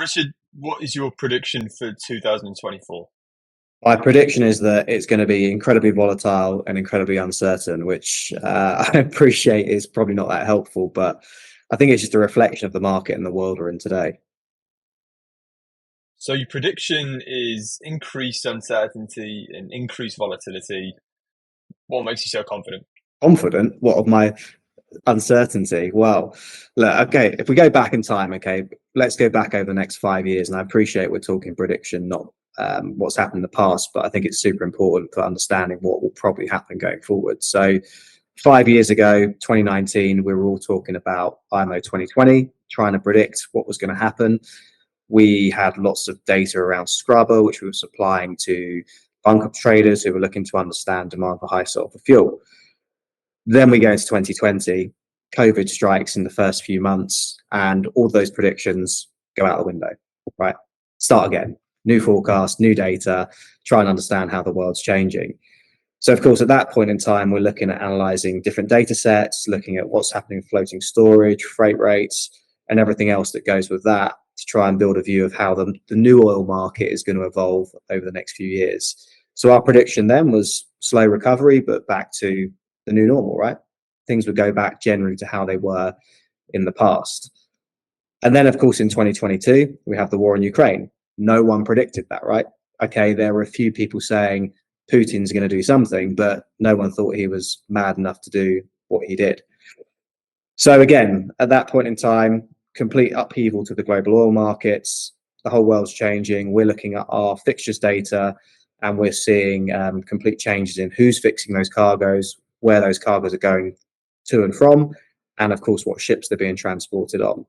Richard, what is your prediction for 2024? My prediction is that it's going to be incredibly volatile and incredibly uncertain, which I appreciate is probably not that helpful, but I think it's just a reflection of the market and the world we're in today. So your prediction is increased uncertainty and increased volatility. What makes you so confident? Confident? What of my uncertainty? Well, look, okay, if we go back in time, okay, let's go back over the next 5 years. And I appreciate we're talking prediction, not what's happened in the past, but I think it's super important for understanding what will probably happen going forward. So 5 years ago, 2019, we were all talking about IMO 2020, trying to predict what was going to happen. We had lots of data around scrubber, which we were supplying to bunker traders who were looking to understand demand for high sulfur fuel. Then we go into 2020, COVID strikes in the first few months, and all those predictions go out the window, right? Start again, new forecast, new data, try and understand how the world's changing. So, of course, at that point in time, we're looking at analyzing different data sets, looking at what's happening in floating storage, freight rates, and everything else that goes with that to try and build a view of how the new oil market is going to evolve over the next few years. So our prediction then was slow recovery, but back to the new normal, right? Things would go back generally to how they were in the past. And then, of course, in 2022, we have the war in Ukraine. No one predicted that, right? Okay, there were a few people saying Putin's going to do something, but no one thought he was mad enough to do what he did. So again, at that point in time, complete upheaval to the global oil markets. The whole world's changing. We're looking at our fixtures data, and we're seeing complete changes in who's fixing those cargoes, where those cargoes are going to and from, and of course, what ships they're being transported on.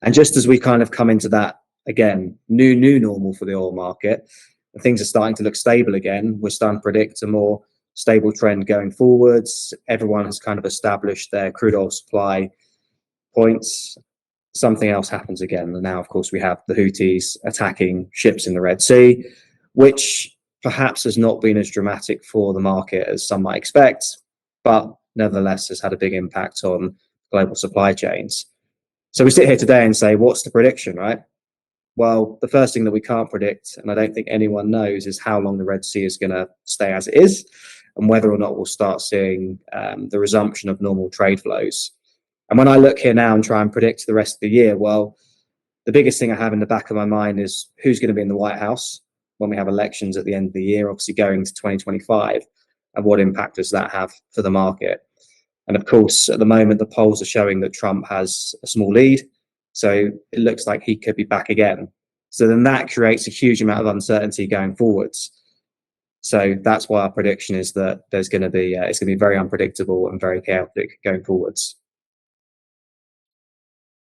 And just as we kind of come into that, again, new normal for the oil market, and things are starting to look stable again, we're starting to predict a more stable trend going forwards. Everyone has kind of established their crude oil supply points. Something else happens again. And now, of course, we have the Houthis attacking ships in the Red Sea, which perhaps has not been as dramatic for the market as some might expect, but nevertheless has had a big impact on global supply chains. So we sit here today and say, what's the prediction, right? Well, the first thing that we can't predict, and I don't think anyone knows, is how long the Red Sea is going to stay as it is, and whether or not we'll start seeing the resumption of normal trade flows. And when I look here now and try and predict the rest of the year, well, the biggest thing I have in the back of my mind is who's going to be in the White House when we have elections at the end of the year, obviously going to 2025, and what impact does that have for the market? And of course, at the moment, the polls are showing that Trump has a small lead. So it looks like he could be back again. So then that creates a huge amount of uncertainty going forwards. So that's why our prediction is that there's going to be it's going to be very unpredictable and very chaotic going forwards.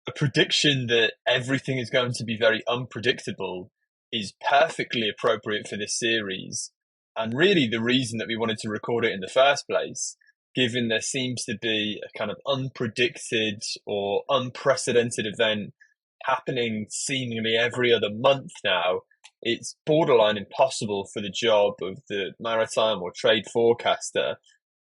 A prediction that everything is going to be very unpredictable is perfectly appropriate for this series, and really the reason that we wanted to record it in the first place, given there seems to be a kind of unpredicted or unprecedented event happening seemingly every other month now. It's borderline impossible for the job of the maritime or trade forecaster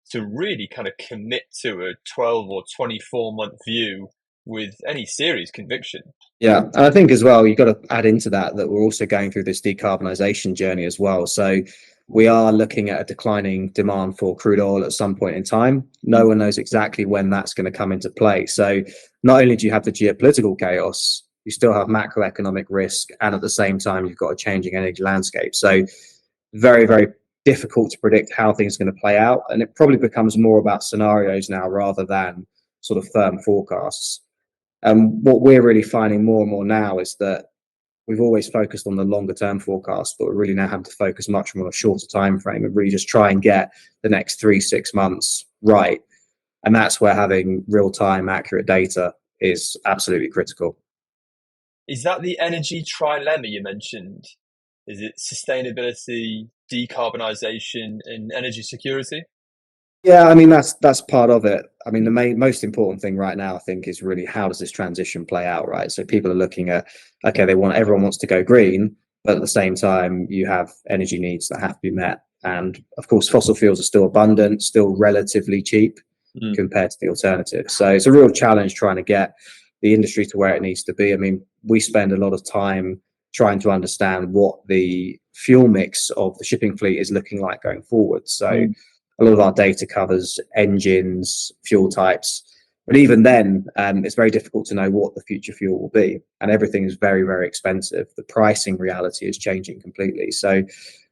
to really kind of commit to a 12 or 24-month view with any serious conviction. Yeah, and I think as well, you've got to add into that we're also going through this decarbonisation journey as well. So we are looking at a declining demand for crude oil at some point in time. No one knows exactly when that's going to come into play. So not only do you have the geopolitical chaos, you still have macroeconomic risk, and at the same time, you've got a changing energy landscape. So very, very difficult to predict how things are going to play out. And it probably becomes more about scenarios now rather than sort of firm forecasts. And what we're really finding more and more now is that we've always focused on the longer term forecast, but we're really now having to focus much more on a shorter time frame and really just try and get the next 3-6 months right. And that's where having real time accurate data is absolutely critical. Is that the energy trilemma you mentioned? Is it sustainability, decarbonisation, and energy security? Yeah, I mean that's part of it. I mean the most important thing right now, I think, is really how does this transition play out, right? So people are looking at, okay, everyone wants to go green, but at the same time you have energy needs that have to be met, and of course fossil fuels are still abundant, still relatively cheap compared to the alternative. So it's a real challenge trying to get the industry to where it needs to be. I mean, we spend a lot of time trying to understand what the fuel mix of the shipping fleet is looking like going forward. So a lot of our data covers engines, fuel types, but even then, it's very difficult to know what the future fuel will be, and everything is very, very expensive. The pricing reality is changing completely. So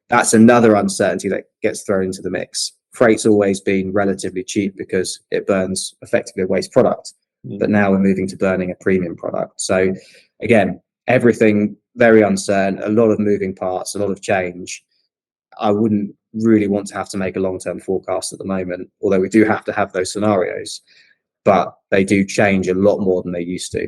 that's another uncertainty that gets thrown into the mix. Freight's always been relatively cheap because it burns effectively a waste product, but now we're moving to burning a premium product. So again, everything very uncertain, a lot of moving parts, a lot of change. I wouldn't really want to have to make a long-term forecast at the moment, although we do have to have those scenarios, but they do change a lot more than they used to.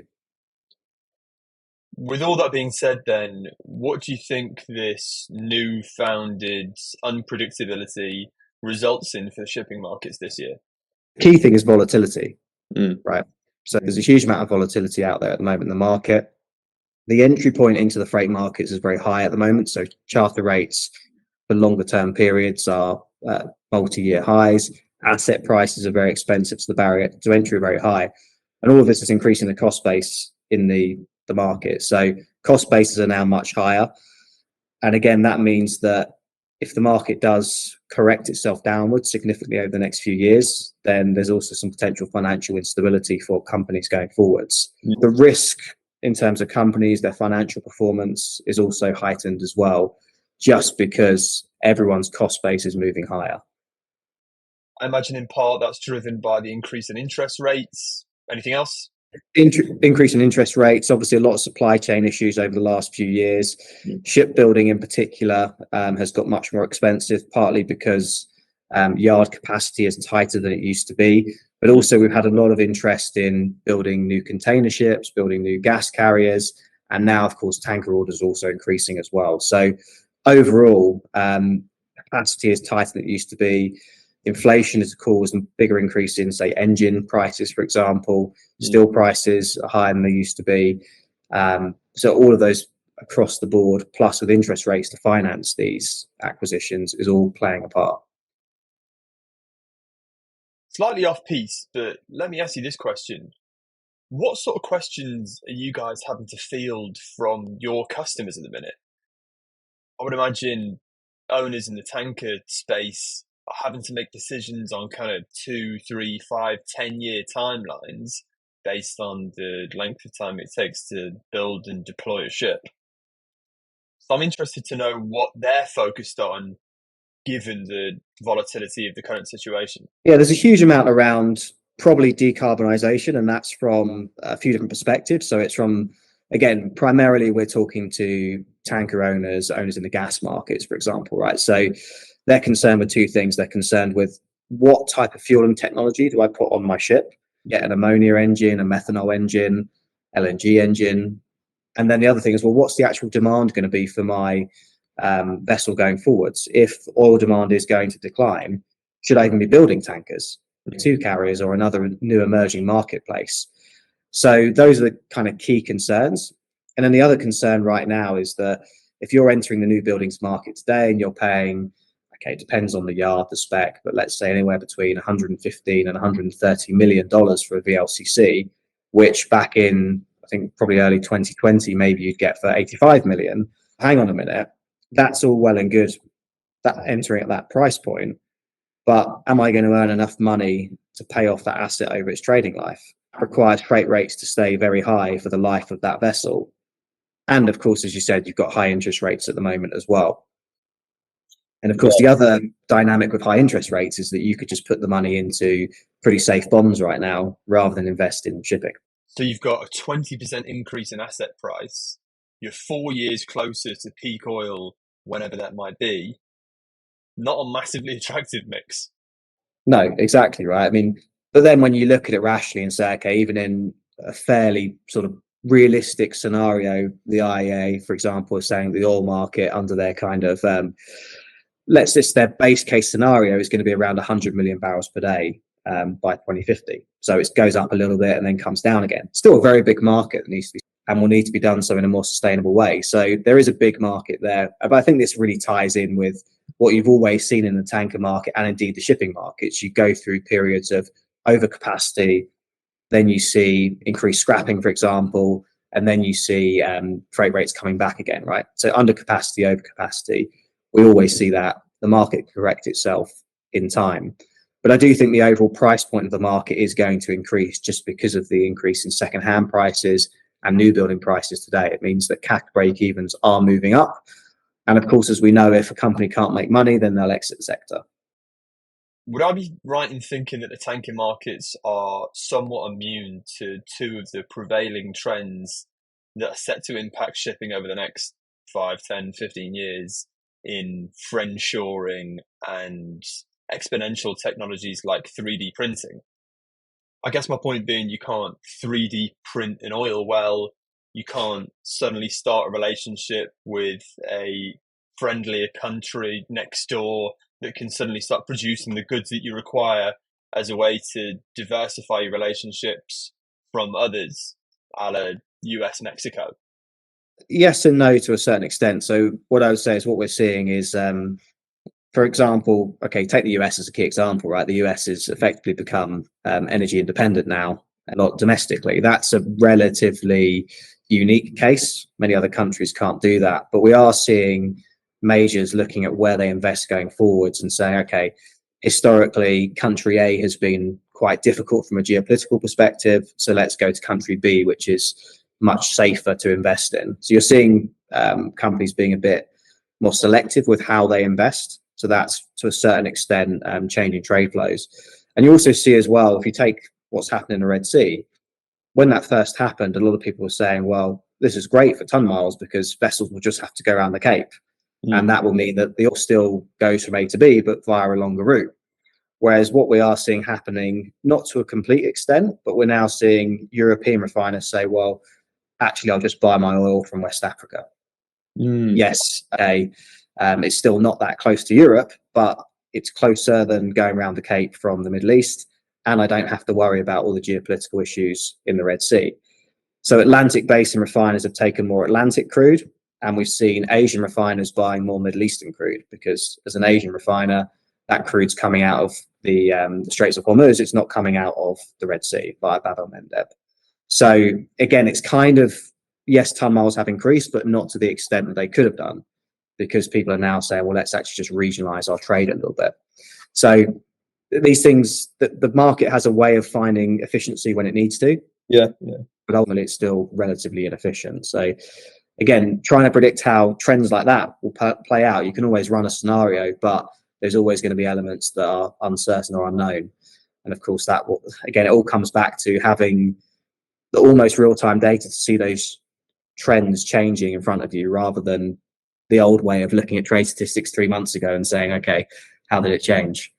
With all that being said, then, what do you think this new-founded unpredictability results in for the shipping markets this year? Key thing is volatility, right? So there's a huge amount of volatility out there at the moment in the market. The entry point into the freight markets is very high at the moment. So charter rates for longer term periods are multi-year highs. Asset prices are very expensive, so the barrier to entry are very high. And all of this is increasing the cost base in the market. So cost bases are now much higher. And again, that means that if the market does correct itself downwards significantly over the next few years, then there's also some potential financial instability for companies going forwards. The risk in terms of companies, their financial performance is also heightened as well, just because everyone's cost base is moving higher. I imagine in part that's driven by the increase in interest rates. Anything else? Increase in interest rates, obviously a lot of supply chain issues over the last few years. Shipbuilding in particular has got much more expensive, partly because yard capacity is tighter than it used to be, but also we've had a lot of interest in building new container ships, building new gas carriers, and now of course tanker orders are also increasing as well. So overall, capacity is tighter than it used to be. Inflation has caused a bigger increase in, say, engine prices, for example. Steel prices are higher than they used to be. So all of those across the board, plus with interest rates to finance these acquisitions, is all playing a part. Slightly off piece, but let me ask you this question. What sort of questions are you guys having to field from your customers at the minute? I would imagine owners in the tanker space are having to make decisions on kind of 2, 3, 5, 10-year timelines based on the length of time it takes to build and deploy a ship. So I'm interested to know what they're focused on given the volatility of the current situation. Yeah, there's a huge amount around probably decarbonisation, and that's from a few different perspectives. So it's from, again, primarily we're talking to tanker owners in the gas markets, for example, right? So they're concerned with two things. They're concerned with what type of fueling technology do I put on my ship? Get an ammonia engine, a methanol engine, LNG engine. And then the other thing is, well, what's the actual demand going to be for my vessel going forwards? If oil demand is going to decline, should I even be building tankers, two carriers, or another new emerging marketplace? So those are the kind of key concerns. And then the other concern right now is that if you're entering the new buildings market today and you're paying, okay, it depends on the yard, the spec, but let's say anywhere between 115 and 130 million dollars for a VLCC, which back in, I think probably early 2020, maybe you'd get for 85 million. Hang on a minute, that's all well and good, that entering at that price point, but am I going to earn enough money to pay off that asset over its trading life? Required freight rates to stay very high for the life of that vessel. And of course, as you said, you've got high interest rates at the moment as well. And of course, the other dynamic with high interest rates is that you could just put the money into pretty safe bonds right now rather than invest in shipping. So you've got a 20% increase in asset price. You're 4 years closer to peak oil, whenever that might be. Not a massively attractive mix. No, exactly right. I mean, but then when you look at it rationally and say, okay, even in a fairly sort of realistic scenario, the IEA, for example, is saying the oil market under their kind of, let's just, their base case scenario is going to be around 100 million barrels per day by 2050. So it goes up a little bit and then comes down again. Still a very big market that needs to be, and will need to be done so in a more sustainable way. So there is a big market there. But I think this really ties in with what you've always seen in the tanker market and indeed the shipping markets. You go through periods of overcapacity, then you see increased scrapping, for example, and then you see freight rates coming back again, right? So under capacity, over capacity, we always see that the market correct itself in time. But I do think the overall price point of the market is going to increase just because of the increase in second-hand prices and new building prices today. It means that CAC break-evens are moving up. And of course, as we know, if a company can't make money, then they'll exit the sector. Would I be right in thinking that the tanker markets are somewhat immune to two of the prevailing trends that are set to impact shipping over the next 5, 10, 15 years in friendshoring and exponential technologies like 3D printing? I guess my point being, you can't 3D print an oil well. You can't suddenly start a relationship with a friendlier country next door that can suddenly start producing the goods that you require as a way to diversify your relationships from others, a la US, Mexico. Yes and no to a certain extent. So what I would say is what we're seeing is, for example, okay, take the US as a key example, right? The US has effectively become energy independent now, a lot domestically. That's a relatively unique case. Many other countries can't do that, but we are seeing majors looking at where they invest going forwards and saying, okay, historically, country A has been quite difficult from a geopolitical perspective, so let's go to country B, which is much safer to invest in. So you're seeing companies being a bit more selective with how they invest. So that's to a certain extent changing trade flows. And you also see as well, if you take what's happened in the Red Sea, when that first happened, a lot of people were saying, well, this is great for ton miles because vessels will just have to go around the Cape. And that will mean that the oil still goes from A to B, but via a longer route. Whereas what we are seeing happening, not to a complete extent, but we're now seeing European refiners say, well, actually, I'll just buy my oil from West Africa. Yes, okay, it's still not that close to Europe, but it's closer than going around the Cape from the Middle East. And I don't have to worry about all the geopolitical issues in the Red Sea. So Atlantic basin refiners have taken more Atlantic crude, and we've seen Asian refiners buying more Middle Eastern crude because as an Asian refiner, that crude's coming out of the Straits of Hormuz. It's not coming out of the Red Sea via Bab el-Mandeb. So again, it's kind of, yes, ton miles have increased, but not to the extent that they could have done because people are now saying, well, let's actually just regionalize our trade a little bit. So these things, the market has a way of finding efficiency when it needs to. Yeah. But ultimately it's still relatively inefficient. So again, trying to predict how trends like that will play out, you can always run a scenario, but there's always going to be elements that are uncertain or unknown. And of course, that will, again, it all comes back to having the almost real-time data to see those trends changing in front of you rather than the old way of looking at trade statistics 3 months ago and saying, okay, how did it change?